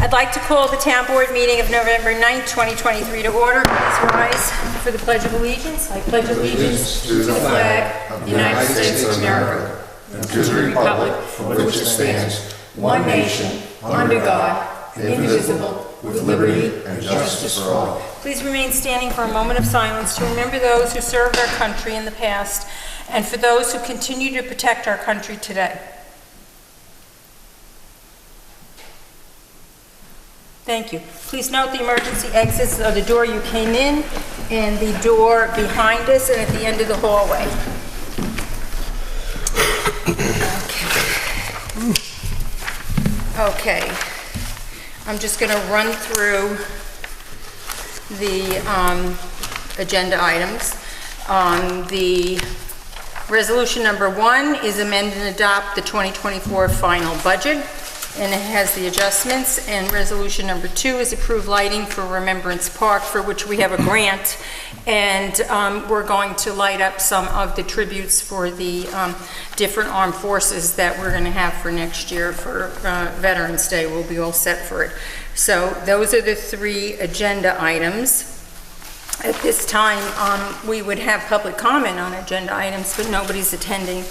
I'd like to call the town board meeting of November 9th, 2023 to order. Please rise for the Pledge of Allegiance. I pledge allegiance to the flag of the United States of America and to the republic for which it stands, one nation, under God, indivisible, with liberty and justice for all. Please remain standing for a moment of silence to remember those who served our country in the past and for those who continue to protect our country today. Thank you. Please note the emergency exits are the door you came in and the door behind us and at the end of the hallway. Okay. I'm just going to run through the agenda items. The resolution number 1 is amend and adopt the 2024 final budget, and it has the adjustments. And resolution number 2 is approve lighting for Remembrance Park, for which we have a grant, and we're going to light up some of the tributes for the different armed forces that we're going to have for next year for Veterans Day. We'll be all set for it. So those are the 3 agenda items. At this time, we would have public comment on agenda items, but nobody's attending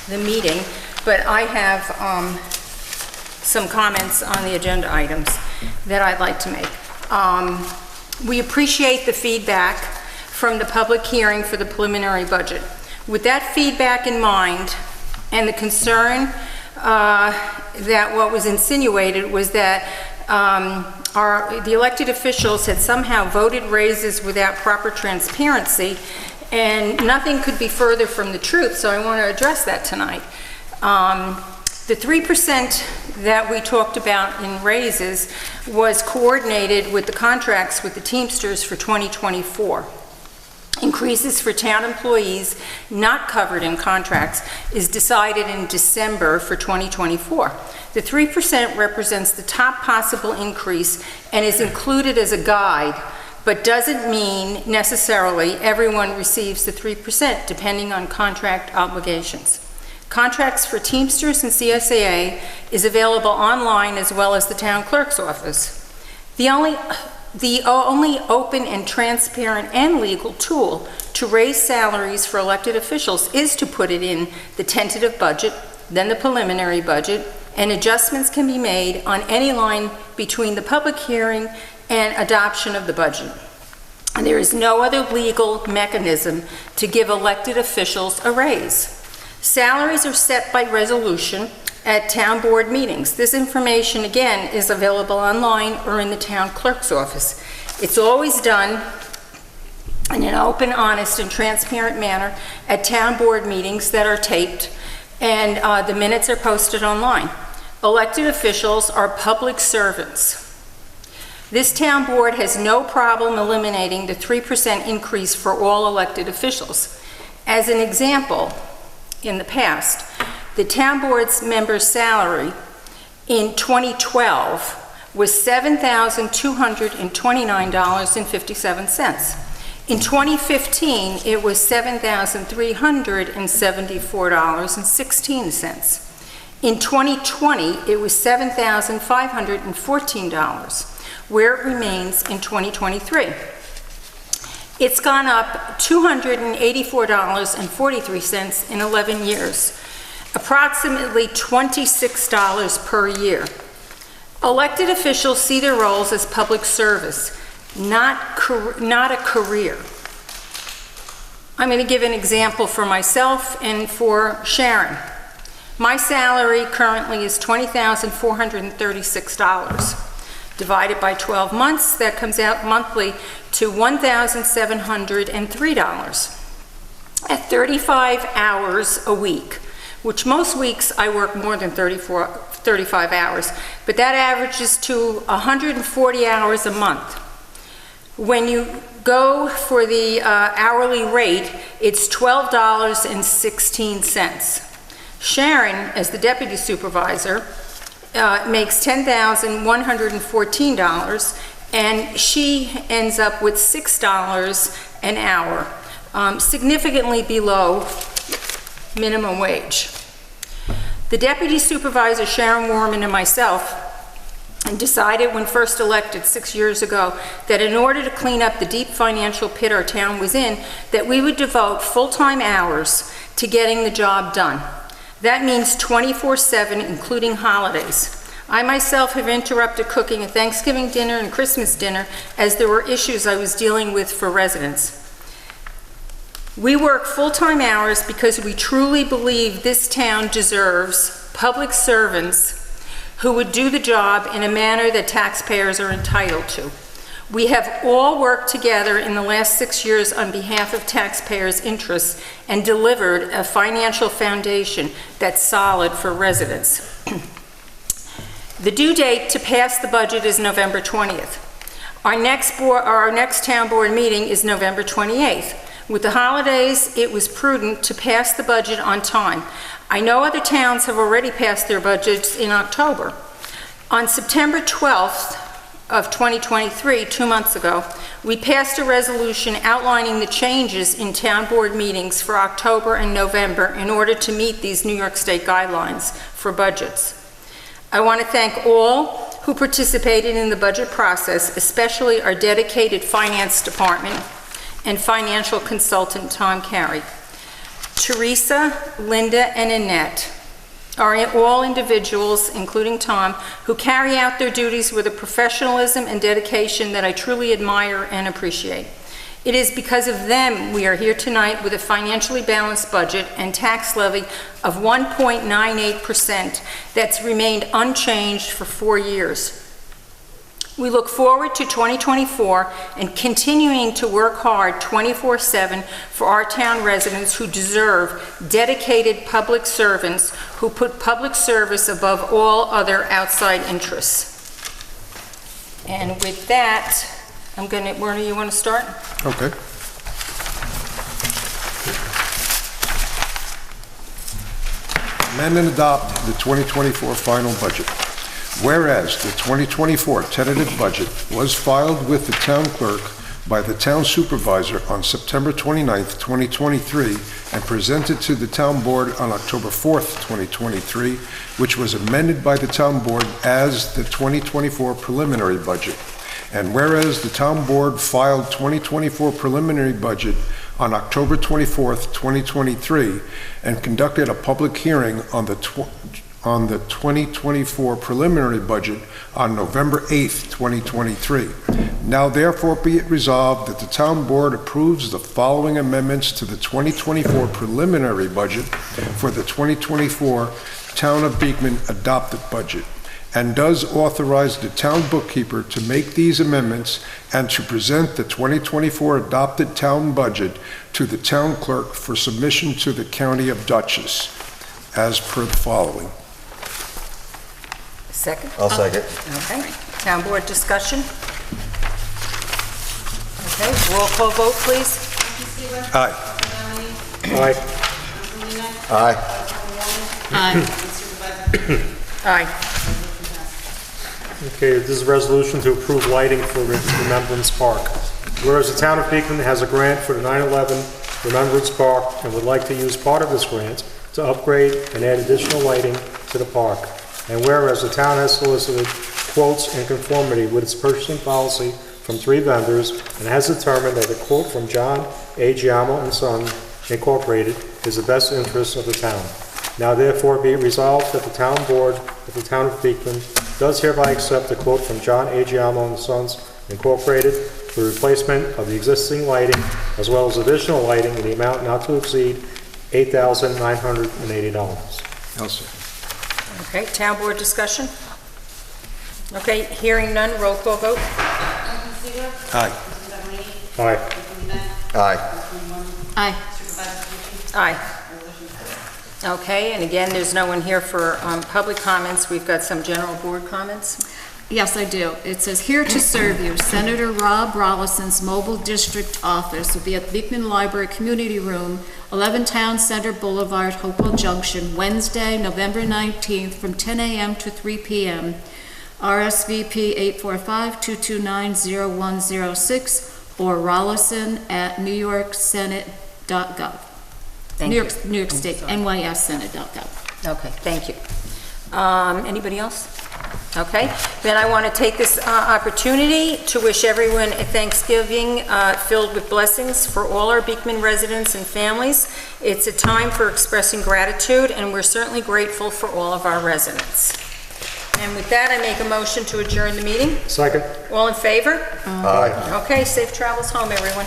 the meeting. But I have some comments on the agenda items that I'd like to make. We appreciate the feedback from the public hearing for the preliminary budget. With that feedback in mind and the concern that what was insinuated was that the elected officials had somehow voted raises without proper transparency, and nothing could be further from the truth, so I want to address that tonight. The 3% that we talked about in raises was coordinated with the contracts with the Teamsters for 2024. Increases for town employees not covered in contracts is decided in December for 2024. The 3% represents the top possible increase and is included as a guide, but doesn't mean necessarily everyone receives the 3% depending on contract obligations. Contracts for Teamsters and CSAA is available online as well as the town clerk's office. The only open and transparent and legal tool to raise salaries for elected officials is to put it in the tentative budget, then the preliminary budget, and adjustments can be made on any line between the public hearing and adoption of the budget. And there is no other legal mechanism to give elected officials a raise. Salaries are set by resolution at town board meetings. This information, again, is available online or in the town clerk's office. It's always done in an open, honest, and transparent manner at town board meetings that are taped, and the minutes are posted online. Elected officials are public servants. This town board has no problem eliminating the 3% increase for all elected officials. As an example, in the past, the town board's member's salary in 2012 was $7,229.57. In 2015, it was $7,374.16. In 2020, it was $7,514, where it remains in 2023. It's gone up $284.43 in 11 years, approximately $26 per year. Elected officials see their roles as public service, not a career. I'm going to give an example for myself and for Sharon. My salary currently is $20,436. Divided by 12 months, that comes out monthly to $1,703. At 35 hours a week, which most weeks I work more than 35 hours, but that averages to 140 hours a month. When you go for the hourly rate, it's $12.16. Sharon, as the deputy supervisor, makes $10,114, and she ends up with $6 an hour, significantly below minimum wage. The deputy supervisor, Sharon Warman, and myself and decided when first elected 6 years ago that in order to clean up the deep financial pit our town was in, that we would devote full-time hours to getting the job done. That means 24/7, including holidays. I myself have interrupted cooking a Thanksgiving dinner and Christmas dinner as there were issues I was dealing with for residents. We work full-time hours because we truly believe this town deserves public servants who would do the job in a manner that taxpayers are entitled to. We have all worked together in the last 6 years on behalf of taxpayers' interests and delivered a financial foundation that's solid for residents. The due date to pass the budget is November 20th. Our next town board meeting is November 28th. With the holidays, it was prudent to pass the budget on time. I know other towns have already passed their budgets in October. On September 12th of 2023, 2 months ago, we passed a resolution outlining the changes in town board meetings for October and November in order to meet these New York State guidelines for budgets. I want to thank all who participated in the budget process, especially our dedicated finance department and financial consultant Tom Carey. Teresa, Linda, and Annette are all individuals, including Tom, who carry out their duties with a professionalism and dedication that I truly admire and appreciate. It is because of them we are here tonight with a financially balanced budget and tax levy of 1.98% that's remained unchanged for 4 years. We look forward to 2024 and continuing to work hard 24/7 for our town residents who deserve dedicated public servants who put public service above all other outside interests. And with that, where do you want to start? Okay. Amend and adopt the 2024 final budget. Whereas the 2024 tentative budget was filed with the town clerk by the town supervisor on September 29th, 2023, and presented to the town board on October 4th, 2023, which was amended by the town board as the 2024 preliminary budget. And whereas the town board filed 2024 preliminary budget on October 24th, 2023, and conducted a public hearing on the 2024 preliminary budget on November 8th, 2023. Now therefore be it resolved that the town board approves the following amendments to the 2024 preliminary budget for the 2024 Town of Beekman adopted budget, and does authorize the town bookkeeper to make these amendments and to present the 2024 adopted town budget to the town clerk for submission to the County of Dutchess, as per the following. Second? I'll second. Okay. Town board discussion? Okay, roll call vote, please. Aye. Aye. Aye. Aye. Okay, this is a resolution to approve lighting for Remembrance Park. Whereas the town of Beekman has a grant for the 9/11 Remembrance Park and would like to use part of this grant to upgrade and add additional lighting to the park. And whereas the town has solicited quotes in conformity with its purchasing policy from 3 vendors and has determined that the quote from John A. Giamo and Son Incorporated is the best interest of the town. Now therefore be it resolved that the town board of the town of Beekman does hereby accept the quote from John A. Giamo and Sons Incorporated for replacement of the existing lighting as well as additional lighting in the amount not to exceed $8,980. I'll second. Okay, town board discussion? Okay, hearing none, roll call vote. Aye. Aye. Aye. Aye. Aye. Okay, and again, there's no one here for public comments. We've got some general board comments. Yes, I do. It says, "Here to serve you, Senator Rob Rollison's mobile district office will be at Beekman Library Community Room, 11 Town Center Boulevard, Hopewell Junction, Wednesday, November 19th, from 10 a.m. to 3 p.m. RSVP 845-229-0106 or rollison@newyorksenate.gov. Thank New you. York State, NYSsenate.gov. Okay, thank you. Anybody else? Okay, then I want to take this opportunity to wish everyone a Thanksgiving filled with blessings for all our Beekman residents and families. It's a time for expressing gratitude, and we're certainly grateful for all of our residents. And with that, I make a motion to adjourn the meeting. Second. All in favor? Aye. Okay, safe travels home, everyone.